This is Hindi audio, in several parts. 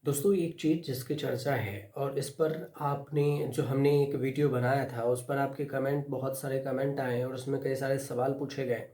दोस्तों एक चीज़ जिसकी चर्चा है और इस पर आपने जो हमने एक वीडियो बनाया था उस पर आपके कमेंट बहुत सारे कमेंट आए और उसमें कई सारे सवाल पूछे गए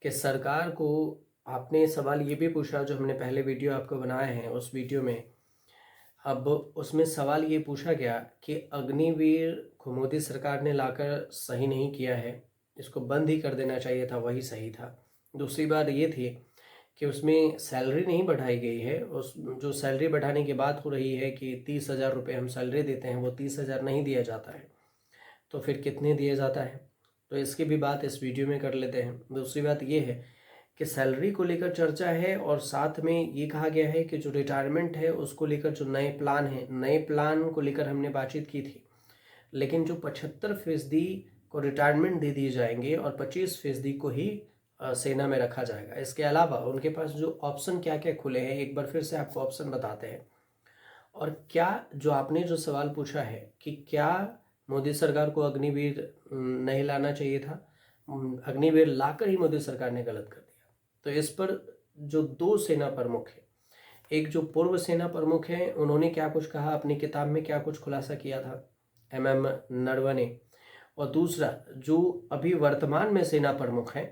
कि सरकार को आपने सवाल ये भी पूछा जो हमने पहले वीडियो आपको बनाए हैं उस वीडियो में। अब उसमें सवाल ये पूछा गया कि अग्निवीर को मोदी सरकार ने लाकर सही नहीं किया है, इसको बंद ही कर देना चाहिए था, वही सही था। दूसरी बात ये थी कि उसमें सैलरी नहीं बढ़ाई गई है। उस जो सैलरी बढ़ाने की बात हो रही है कि 30,000 रुपये हम सैलरी देते हैं, वो 30,000 नहीं दिया जाता है। तो फिर कितने दिया जाता है, तो इसकी भी बात इस वीडियो में कर लेते हैं। दूसरी बात ये है कि सैलरी को लेकर चर्चा है और साथ में ये कहा गया है कि जो रिटायरमेंट है उसको लेकर जो नए प्लान हैं, नए प्लान को लेकर हमने बातचीत की थी। लेकिन जो 75% को रिटायरमेंट दे दिए जाएंगे और 25% को ही सेना में रखा जाएगा। इसके अलावा उनके पास जो ऑप्शन क्या क्या खुले हैं, एक बार फिर से आपको ऑप्शन बताते हैं। और क्या जो आपने जो सवाल पूछा है कि क्या मोदी सरकार को अग्निवीर नहीं लाना चाहिए था, अग्निवीर लाकर ही मोदी सरकार ने गलत कर दिया। तो इस पर जो दो सेना प्रमुख हैं, एक जो पूर्व सेना प्रमुख हैं उन्होंने क्या कुछ कहा, अपनी किताब में क्या कुछ खुलासा किया था MM नरवणे ने, और दूसरा जो अभी वर्तमान में सेना प्रमुख हैं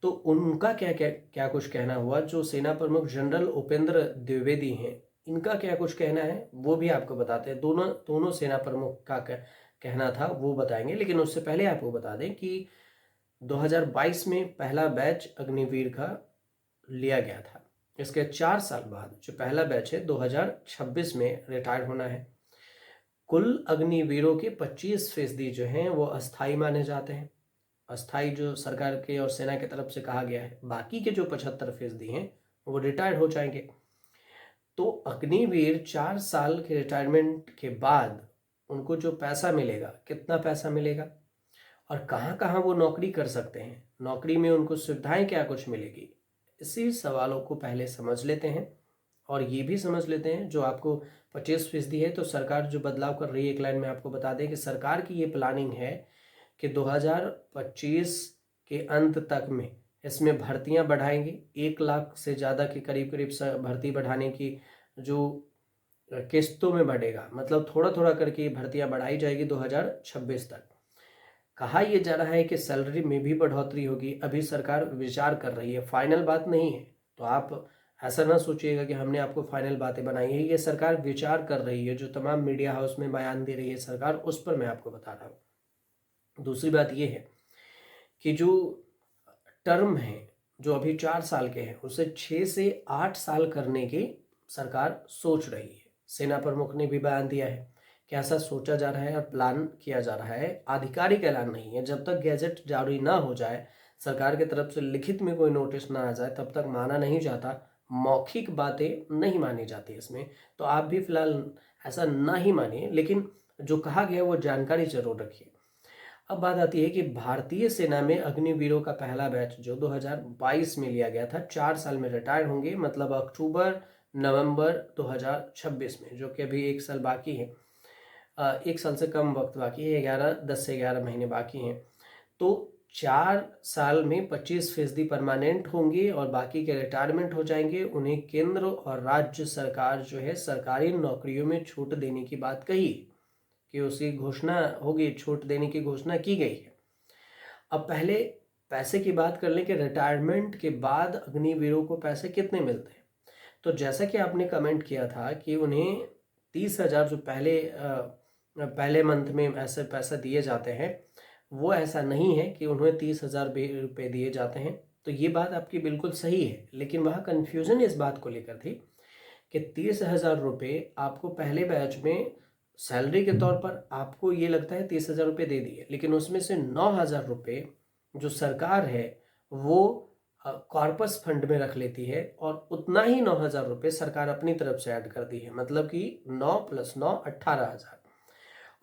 तो उनका क्या क्या क्या कुछ कहना हुआ। जो सेना प्रमुख जनरल उपेंद्र द्विवेदी हैं, इनका क्या कुछ कहना है वो भी आपको बताते हैं। दोनों दोनों सेना प्रमुख का कहना था वो बताएंगे। लेकिन उससे पहले आपको बता दें कि 2022 में पहला बैच अग्निवीर का लिया गया था। इसके 4 साल बाद जो पहला बैच है 2026 में रिटायर होना है। कुल अग्निवीरों के 25% जो हैं वो अस्थाई माने जाते हैं, अस्थाई जो सरकार के और सेना की तरफ से कहा गया है। बाकी के जो 75% हैं वो रिटायर हो जाएंगे। तो अग्निवीर 4 साल के रिटायरमेंट के बाद उनको जो पैसा मिलेगा, कितना पैसा मिलेगा और कहाँ कहाँ वो नौकरी कर सकते हैं, नौकरी में उनको सुविधाएं क्या कुछ मिलेगी, इसी सवालों को पहले समझ लेते हैं। और ये भी समझ लेते हैं जो आपको 25% है तो सरकार जो बदलाव कर रही है, एक लाइन में आपको बता दें कि सरकार की ये प्लानिंग है कि 2025 के अंत तक में इसमें भर्तियां बढ़ाएंगे। 1 लाख से ज़्यादा के करीब करीब भर्ती बढ़ाने की जो किस्तों में बढ़ेगा, मतलब थोड़ा थोड़ा करके भर्तियां बढ़ाई जाएगी 2026 तक। कहा यह जा रहा है कि सैलरी में भी बढ़ोतरी होगी। अभी सरकार विचार कर रही है, फाइनल बात नहीं है। तो आप ऐसा ना सोचिएगा कि हमने आपको फाइनल बातें बनाई है, ये सरकार विचार कर रही है। जो तमाम मीडिया हाउस में बयान दे रही है सरकार, उस पर मैं आपको बता रहा हूँ। दूसरी बात यह है कि जो टर्म है जो अभी 4 साल के हैं उसे 6 से 8 साल करने की सरकार सोच रही है। सेना प्रमुख ने भी बयान दिया है कि ऐसा सोचा जा रहा है और प्लान किया जा रहा है। आधिकारिक ऐलान नहीं है, जब तक गैजेट जारी ना हो जाए, सरकार की तरफ से लिखित में कोई नोटिस ना आ जाए, तब तक माना नहीं जाता। मौखिक बातें नहीं मानी जाती इसमें। तो आप भी फिलहाल ऐसा ना ही मानिए, लेकिन जो कहा गया वो जानकारी जरूर रखिए। अब बात आती है कि भारतीय सेना में अग्निवीरों का पहला बैच जो 2022 में लिया गया था, 4 साल में रिटायर होंगे, मतलब अक्टूबर नवंबर 2026 में, जो कि अभी 1 साल बाकी है। 1 साल से कम वक्त बाकी है, 10 से 11 महीने बाकी हैं। तो 4 साल में 25% परमानेंट होंगे और बाकी के रिटायरमेंट हो जाएंगे। उन्हें केंद्र और राज्य सरकार जो है सरकारी नौकरियों में छूट देने की बात कही कि उसकी घोषणा होगी, छूट देने की घोषणा की गई है। अब पहले पैसे की बात कर लें कि रिटायरमेंट के बाद अग्निवीरों को पैसे कितने मिलते हैं। तो जैसा कि आपने कमेंट किया था कि उन्हें 30,000 जो पहले मंथ में ऐसे पैसा दिए जाते हैं, वो ऐसा नहीं है कि उन्हें 30,000 रुपये दिए जाते हैं। तो ये बात आपकी बिल्कुल सही है, लेकिन वहाँ कन्फ्यूज़न इस बात को लेकर थी कि 30,000 रुपये आपको पहले बैच में सैलरी के तौर पर आपको ये लगता है 30,000 रुपये दे दिए, लेकिन उसमें से 9,000 रुपये जो सरकार है वो कॉर्पस फंड में रख लेती है और उतना ही 9,000 रुपये सरकार अपनी तरफ से ऐड कर दी है। मतलब कि 9 + 9 18,000,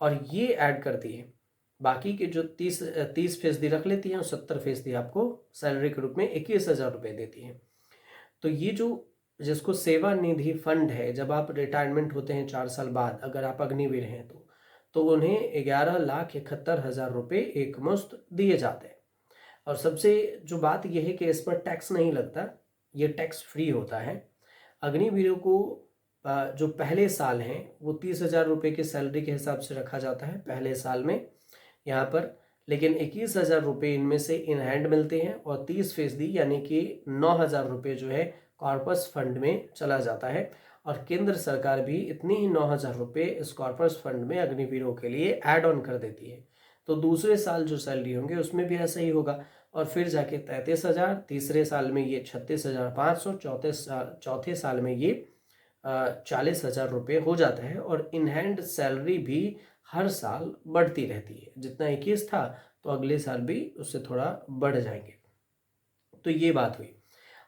और ये ऐड करती है। बाकी के जो 30% रख लेती हैं और 70% आपको सैलरी के रूप में 21,000 रुपये देती हैं। तो ये जो जिसको सेवानिधि फंड है, जब आप रिटायरमेंट होते हैं 4 साल बाद, अगर आप अग्निवीर हैं तो उन्हें 11,71,000 रुपये एक मुश्त दिए जाते हैं। और सबसे जो बात यह है कि इस पर टैक्स नहीं लगता, ये टैक्स फ्री होता है। अग्निवीरों को जो पहले साल हैं वो 30,000 रुपये की सैलरी के हिसाब से रखा जाता है पहले साल में यहाँ पर, लेकिन 21,000 रुपये इनमें से इन हैंड मिलते हैं और 30% यानी कि 9,000 रुपये जो है कॉर्पस फंड में चला जाता है। और केंद्र सरकार भी इतनी ही 9,000 रुपये इस कॉर्पस फंड में अग्निवीरों के लिए ऐड ऑन कर देती है। तो दूसरे साल जो सैलरी होंगे उसमें भी ऐसा ही होगा, और फिर जाके 33,000, तीसरे साल में ये 36,500, चौथे साल में ये 40,000 रुपये हो जाता है। और इन हैंड सैलरी भी हर साल बढ़ती रहती है, जितना 21 था तो अगले साल भी उससे थोड़ा बढ़ जाएंगे। तो ये बात हुई।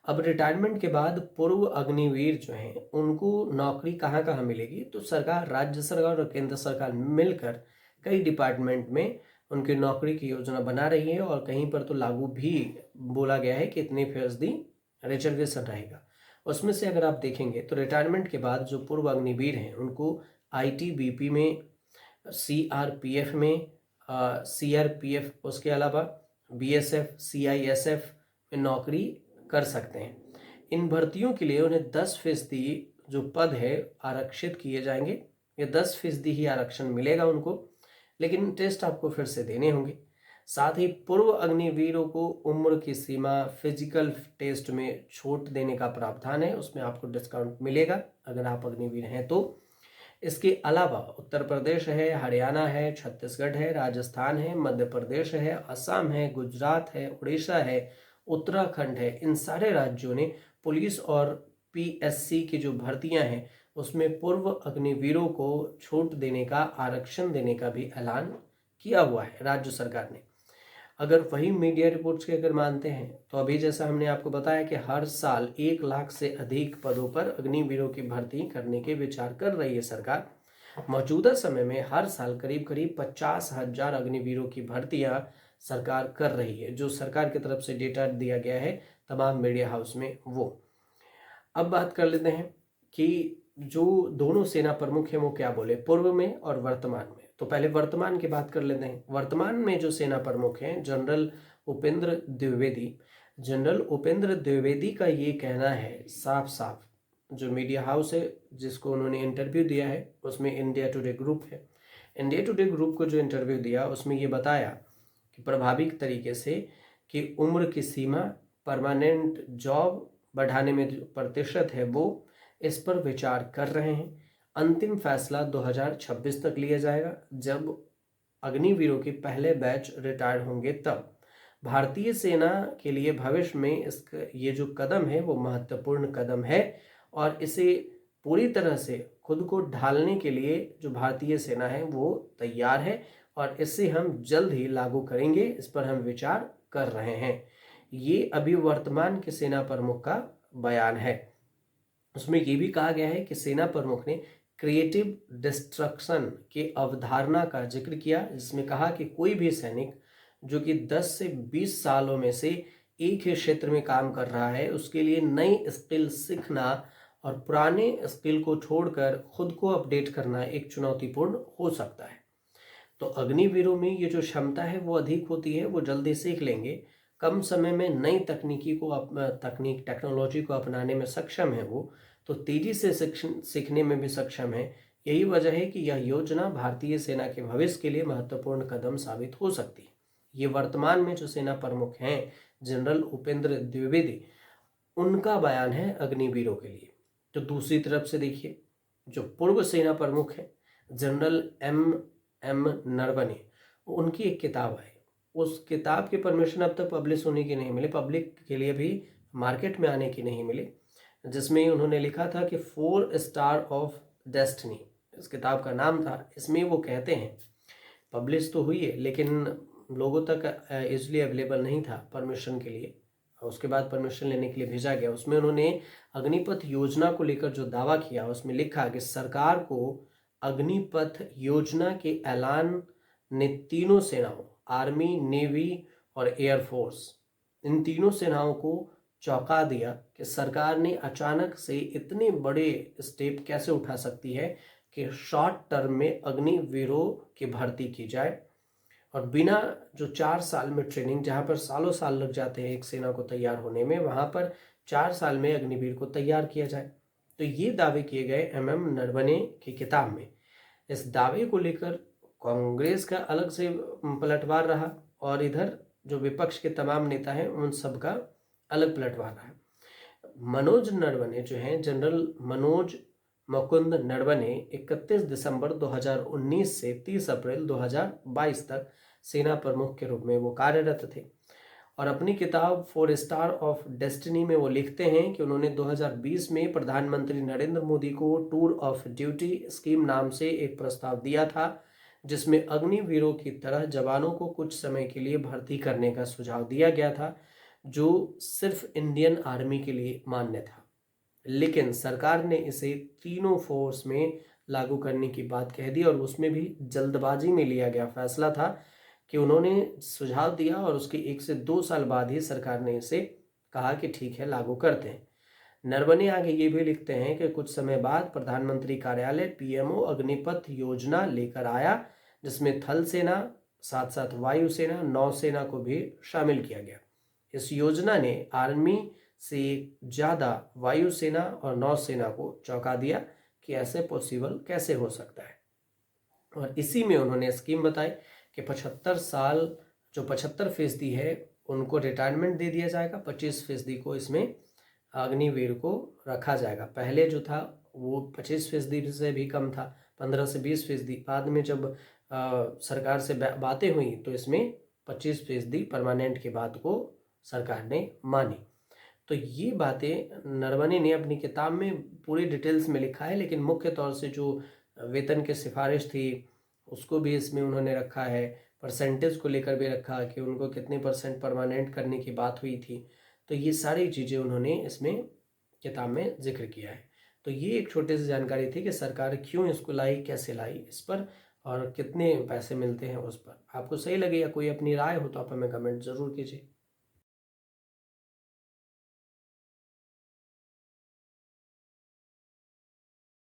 अब रिटायरमेंट के बाद पूर्व अग्निवीर जो हैं उनको नौकरी कहाँ कहाँ मिलेगी, तो सरकार, राज्य सरकार और केंद्र सरकार मिलकर कई डिपार्टमेंट में उनकी नौकरी की योजना बना रही है, और कहीं पर तो लागू भी बोला गया है कि इतनी फीसदी रिजर्वेशन रहेगा। उसमें से अगर आप देखेंगे तो रिटायरमेंट के बाद जो पूर्व अग्निवीर हैं उनको आईटीबीपी में, सीआरपीएफ में, सीआरपीएफ, उसके अलावा बीएसएफ, सीआईएसएफ में नौकरी कर सकते हैं। इन भर्तियों के लिए उन्हें 10% जो पद है आरक्षित किए जाएंगे। ये 10% ही आरक्षण मिलेगा उनको, लेकिन टेस्ट आपको फिर से देने होंगे। साथ ही पूर्व अग्निवीरों को उम्र की सीमा, फिजिकल टेस्ट में छूट देने का प्रावधान है, उसमें आपको डिस्काउंट मिलेगा अगर आप अग्निवीर हैं तो। इसके अलावा उत्तर प्रदेश है, हरियाणा है, छत्तीसगढ़ है, राजस्थान है, मध्य प्रदेश है, असम है, गुजरात है, उड़ीसा है, उत्तराखंड है, इन सारे राज्यों ने पुलिस और पीएससी की जो भर्तियां हैं उसमें पूर्व अग्निवीरों को छूट देने का, आरक्षण देने का भी ऐलान किया हुआ है राज्य सरकार ने। अगर वही मीडिया रिपोर्ट्स के अगर मानते हैं तो अभी जैसा हमने आपको बताया कि हर साल 1 लाख से अधिक पदों पर अग्निवीरों की भर्ती करने के विचार कर रही है सरकार। मौजूदा समय में हर साल करीब करीब 50,000 अग्निवीरों की भर्तियां सरकार कर रही है, जो सरकार की तरफ से डेटा दिया गया है तमाम मीडिया हाउस में वो। अब बात कर लेते हैं कि जो दोनों सेना प्रमुख हैं वो क्या बोले पूर्व में और वर्तमान में। तो पहले वर्तमान की बात कर लेते हैं। वर्तमान में जो सेना प्रमुख हैं जनरल उपेंद्र द्विवेदी, जनरल उपेंद्र द्विवेदी का ये कहना है साफ साफ, जो मीडिया हाउस है जिसको उन्होंने इंटरव्यू दिया है उसमें इंडिया टुडे ग्रुप है, इंडिया टुडे ग्रुप को जो इंटरव्यू दिया उसमें ये बताया कि प्रभावी तरीके से कि उम्र की सीमा, परमानेंट जॉब बढ़ाने में जो प्रतिशत है वो, इस पर विचार कर रहे हैं। अंतिम फैसला 2026 तक लिया जाएगा, जब अग्निवीरों के पहले बैच रिटायर होंगे तब। भारतीय सेना के लिए भविष्य में ये जो कदम है वो महत्वपूर्ण कदम है, और इसे पूरी तरह से खुद को ढालने के लिए जो भारतीय सेना है वो तैयार है, और इसे हम जल्द ही लागू करेंगे, इस पर हम विचार कर रहे हैं। ये अभी वर्तमान के सेना प्रमुख का बयान है। उसमें ये भी कहा गया है कि सेना प्रमुख ने क्रिएटिव डिस्ट्रक्शन की अवधारणा का जिक्र किया, जिसमें कहा कि कोई भी सैनिक जो कि 10 से 20 सालों में से एक ही क्षेत्र में काम कर रहा है उसके लिए नई स्किल सीखना और पुराने स्किल को छोड़कर खुद को अपडेट करना एक चुनौतीपूर्ण हो सकता है। तो अग्निवीरों में ये जो क्षमता है वो अधिक होती है, वो जल्दी सीख लेंगे, कम समय में नई टेक्नोलॉजी को अपनाने में सक्षम है वो, तो तेजी से सीखने में भी सक्षम है। यही वजह है कि यह योजना भारतीय सेना के भविष्य के लिए महत्वपूर्ण कदम साबित हो सकती है। ये वर्तमान में जो सेना प्रमुख हैं जनरल उपेंद्र द्विवेदी, उनका बयान है अग्निवीरों के लिए। तो दूसरी तरफ से देखिए जो पूर्व सेना प्रमुख हैं जनरल एम नरवणे, उनकी एक किताब है, उस किताब की परमिशन अब तक पब्लिश होने की नहीं मिली, पब्लिक के लिए भी मार्केट में आने की नहीं मिली, जिसमें उन्होंने लिखा था कि 4 स्टार ऑफ डेस्टिनी इस किताब का नाम था। इसमें वो कहते हैं, पब्लिश तो हुई है लेकिन लोगों तक इजली अवेलेबल नहीं था परमिशन के लिए, उसके बाद परमिशन लेने के लिए भेजा गया। उसमें उन्होंने अग्निपथ योजना को लेकर जो दावा किया उसमें लिखा कि सरकार को अग्निपथ योजना के ऐलान ने तीनों सेनाओं, आर्मी, नेवी और एयरफोर्स, इन तीनों सेनाओं को चौंका दिया कि सरकार ने अचानक से इतने बड़े स्टेप कैसे उठा सकती है कि शॉर्ट टर्म में अग्निवीरों की भर्ती की जाए, और बिना जो 4 साल में ट्रेनिंग, जहाँ पर सालों साल लग जाते हैं एक सेना को तैयार होने में, वहाँ पर 4 साल में अग्निवीर को तैयार किया जाए। तो ये दावे किए गए MM नरवणे की किताब में। इस दावे को लेकर कांग्रेस का अलग से पलटवार रहा और इधर जो विपक्ष के तमाम नेता हैं उन सब का अलग पलटवार रहा। मनोज नरवणे जो हैं, जनरल मनोज मुकुंद नरवणे 31 दिसंबर 2019 से 30 अप्रैल 2022 तक सेना प्रमुख के रूप में वो कार्यरत थे और अपनी किताब 4 स्टार ऑफ डेस्टिनी में वो लिखते हैं कि उन्होंने 2020 में प्रधानमंत्री नरेंद्र मोदी को टूर ऑफ ड्यूटी स्कीम नाम से एक प्रस्ताव दिया था, जिसमें अग्निवीरों की तरह जवानों को कुछ समय के लिए भर्ती करने का सुझाव दिया गया था, जो सिर्फ इंडियन आर्मी के लिए मान्य था। लेकिन सरकार ने इसे तीनों फोर्स में लागू करने की बात कह दी और उसमें भी जल्दबाजी में लिया गया फैसला था कि उन्होंने सुझाव दिया और उसके 1 से 2 साल बाद ही सरकार ने इसे कहा कि ठीक है, लागू करते हैं। नरवणे आगे ये भी लिखते हैं कि कुछ समय बाद प्रधानमंत्री कार्यालय PMO अग्निपथ योजना लेकर आया, जिसमें थल सेना साथ साथ वायुसेना नौसेना को भी शामिल किया गया। इस योजना ने आर्मी से ज़्यादा वायुसेना और नौसेना को चौंका दिया कि ऐसे पॉसिबल कैसे हो सकता है। और इसी में उन्होंने स्कीम बताई कि 75 साल जो 75% है उनको रिटायरमेंट दे दिया जाएगा, 25% को इसमें अग्निवीर को रखा जाएगा। पहले जो था वो 25% से भी कम था, 15 से 20%। बाद में जब सरकार से बातें हुई तो इसमें 25% परमानेंट की बात को सरकार ने मानी। तो ये बातें नरवणे ने अपनी किताब में पूरी डिटेल्स में लिखा है, लेकिन मुख्य तौर से जो वेतन की सिफारिश थी उसको भी इसमें उन्होंने रखा है, परसेंटेज को लेकर भी रखा कि उनको कितने % परमानेंट करने की बात हुई थी। तो ये सारी चीज़ें उन्होंने इसमें किताब में जिक्र किया है। तो ये एक छोटी सी जानकारी थी कि सरकार क्यों इसको लाई, कैसे लाई, इस पर और कितने पैसे मिलते हैं उस पर। आपको सही लगे या कोई अपनी राय हो तो आप हमें कमेंट ज़रूर कीजिए।